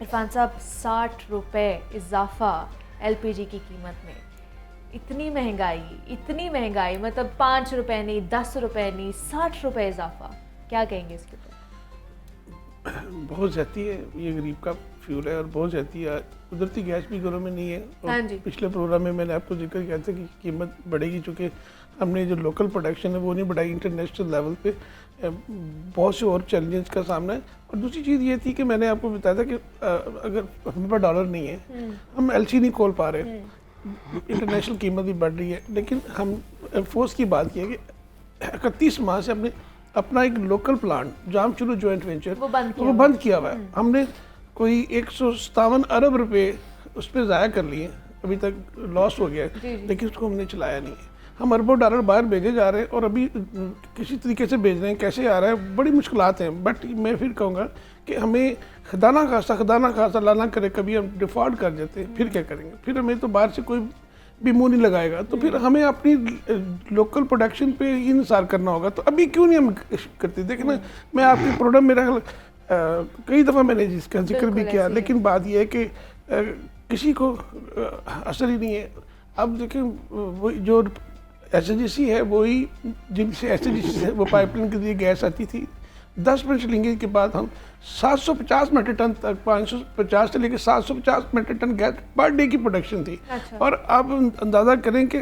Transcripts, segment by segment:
इरफान साहब, 60 रुपये इजाफा एलपीजी की कीमत में, इतनी महंगाई, मतलब 5 रुपये नहीं, 10 रुपये नहीं, 60 रुपये इजाफा, क्या कहेंगे इसके ऊपर? बहुत ज़्यादा है, ये गरीब का फ्यूल है और बहुत ज़्यादा है। कुदरती गैस भी घरों में नहीं है। हाँ और जी। पिछले प्रोग्राम में मैंने आपको जिक्र किया था कि कीमत बढ़ेगी, चूँकि हमने जो लोकल प्रोडक्शन है वो नहीं बढ़ाई, इंटरनेशनल लेवल पे बहुत से और चैलेंजेस का सामना है। और दूसरी चीज़ ये थी कि मैंने आपको बताया था कि अगर हमारे पास डॉलर नहीं है, हम एलसी नहीं खोल पा रहे, इंटरनेशनल कीमत भी बढ़ रही है, लेकिन हम फोर्स की बात की है कि 31 माह से हमने अपना एक लोकल प्लांट जाम शुरू जॉइंट वेंचर वो बंद किया हुआ है। हमने कोई 157 अरब रुपए उस पर ज़ाया कर लिए, अभी तक लॉस हो गया है, लेकिन उसको हमने चलाया नहीं है। हम अरबों डॉलर बाहर भेजे जा रहे हैं और अभी किसी तरीके से भेज रहे हैं, कैसे आ रहा है, बड़ी मुश्किलात हैं। बट मैं फिर कहूँगा कि हमें खदाना खासा लाना करे, कभी हम डिफ़ॉल्ट कर देते हैं, फिर क्या करेंगे? फिर हमें तो बाहर से कोई भी मुँह नहीं लगाएगा, तो फिर हमें अपनी लोकल प्रोडक्शन पे ही इंसार करना होगा। तो अभी क्यों नहीं हम करते? देखिए ना, मैं आपकी प्रोडक्ट मेरा कई दफ़ा मैंने जिसका जिक्र भी किया, लेकिन बात यह है कि किसी को असर ही नहीं है। अब देखें, वो जो SAGC है वही जिनसे SAGC से वो पाइपलाइन के लिए गैस आती थी, 10 मिनट लिंकेज के बाद हम 750 मेट्रिक टन तक, 550 से लेकर 750 metric tonne gas per day की प्रोडक्शन थी। अच्छा। और आप अंदाज़ा करें कि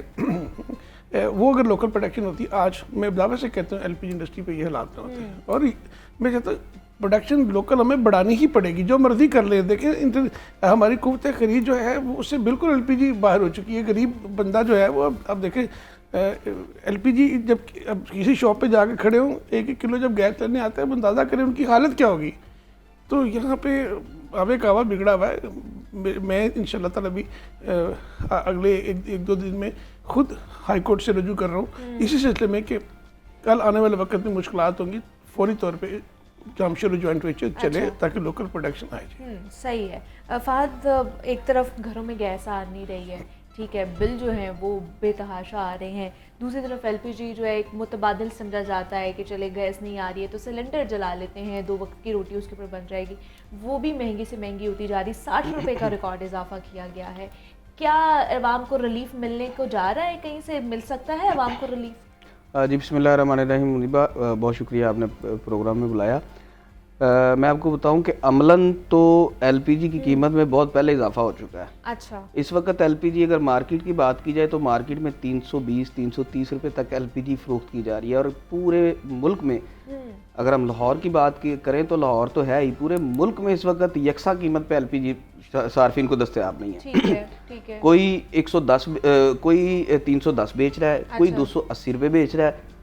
वो अगर लोकल प्रोडक्शन होती, आज मैं दावे से कहता हूँ एलपीजी इंडस्ट्री पे ये हालात ना होते। और मैं कहता हूँ प्रोडक्शन लोकल हमें बढ़ानी ही पड़ेगी, जो मर्जी कर ले। देखें, हमारी कुव्वत खरीद जो है वो उससे बिल्कुल एलपीजी बाहर हो चुकी है। गरीब बंदा जो है वो अब देखें, एलपीजी जब अब किसी शॉप पे जाकर खड़े हों, 1-1 किलो जब गैस लेने आते हैं, अब अंदाज़ा करें उनकी हालत क्या होगी। तो यहाँ पे आवे कावा बिगड़ा हुआ है। मैं इंशाल्लाह ताला भी अगले एक दो दिन में खुद हाई कोर्ट से रजू कर रहा हूँ इसी सिलसिले में कि कल आने वाले वक्त में मुश्किलात होंगी, फौरी तौर पे जामशुरू जॉइंट वेंचर चले। अच्छा। ताकि लोकल प्रोडक्शन आ जाए। सही है फहद, एक तरफ घरों में गैस आ नहीं रही है, ठीक है, बिल जो है वो बेतहाशा आ रहे हैं, दूसरी तरफ एलपीजी जो है एक मुतबादिल समझा जाता है कि चले गैस नहीं आ रही है तो सिलेंडर जला लेते हैं, 2 वक्त की रोटी उसके ऊपर बन जाएगी, वो भी महंगी से महंगी होती जा रही। 60 रुपये का रिकॉर्ड इजाफा किया गया है। क्या अवाम को रिलीफ मिलने को जा रहा है? कहीं से मिल सकता है अवाम को रिलीफ? जी बिस्मिल्लाहिर्रहमानिर्रहीम। मुनीबा, बहुत शुक्रिया, आपने प्रोग्राम में बुलाया। मैं आपको बताऊं कि अमलन तो एलपीजी की कीमत में बहुत पहले इजाफा हो चुका है। अच्छा। इस वक्त एलपीजी अगर मार्केट की बात की जाए तो मार्केट में 320-330 रुपए तक एलपीजी फरोख्त की जा रही है। और पूरे मुल्क में अगर हम लाहौर की बात करें तो लाहौर तो है ही, पूरे मुल्क में इस वक्त यकसा कीमत पे एलपीजी सार्फिन को दस्तयाब नहीं है। ठीक है। कोई 110, कोई 310 बेच रहा है। अच्छा। कोई 280 रुपये बेच रहा है।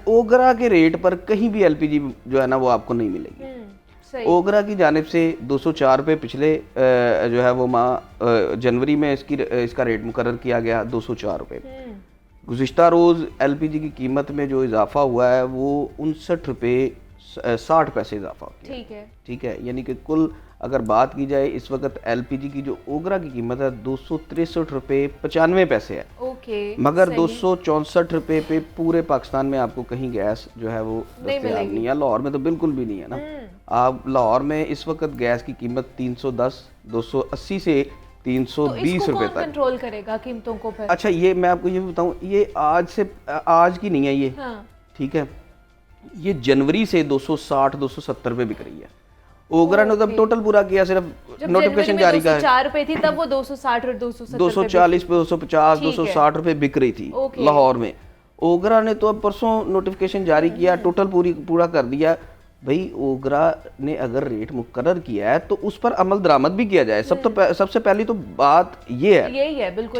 ओगरा के रेट पर कहीं भी एलपीजी जो है ना वो आपको नहीं मिलेगी। ओगरा की जानिब से 204 रुपये पिछले जो है वो माह जनवरी में इसका रेट मुकर्रर किया गया, 204 रुपये। गुज़िश्ता रोज़ एलपीजी की कीमत में जो इजाफा हुआ है वो 59 रुपये 60 पैसे इजाफा हो गया। ठीक है, यानी कि कुल अगर बात की जाए इस वक्त एलपीजी की जो ओगरा की कीमत है 263 रुपये 95 पैसे है। ओके, मगर 264 रुपये पे पूरे पाकिस्तान में आपको कहीं गैस जो है वो दस्तयाब नहीं है। लाहौर में तो बिल्कुल भी नहीं है ना। आप लाहौर में इस वक्त गैस की कीमत 310, 280 से 320 रुपये तक। कंट्रोल करेगा कीमतों को फिर? अच्छा, ये मैं आपको ये बताऊं, ये आज की नहीं है ये। हाँ। ठीक है, ये जनवरी से 260-270 रुपये बिक रही है। ओगरा ने तब टोटल पूरा किया, सिर्फ नोटिफिकेशन जारी का है। 4 रुपए थी तब वो 260 और 270 240 पे 250 260 रुपए बिक रही थी लाहौर में। ओगरा ने तो अब परसों नोटिफिकेशन जारी किया, टोटल पूरा कर दिया। भाई, ओगरा ने अगर रेट मुकर्रर किया है तो उस पर अमल दरामद भी किया जाए। सबसे पहली तो बात ये है, यही है बिल्कुल।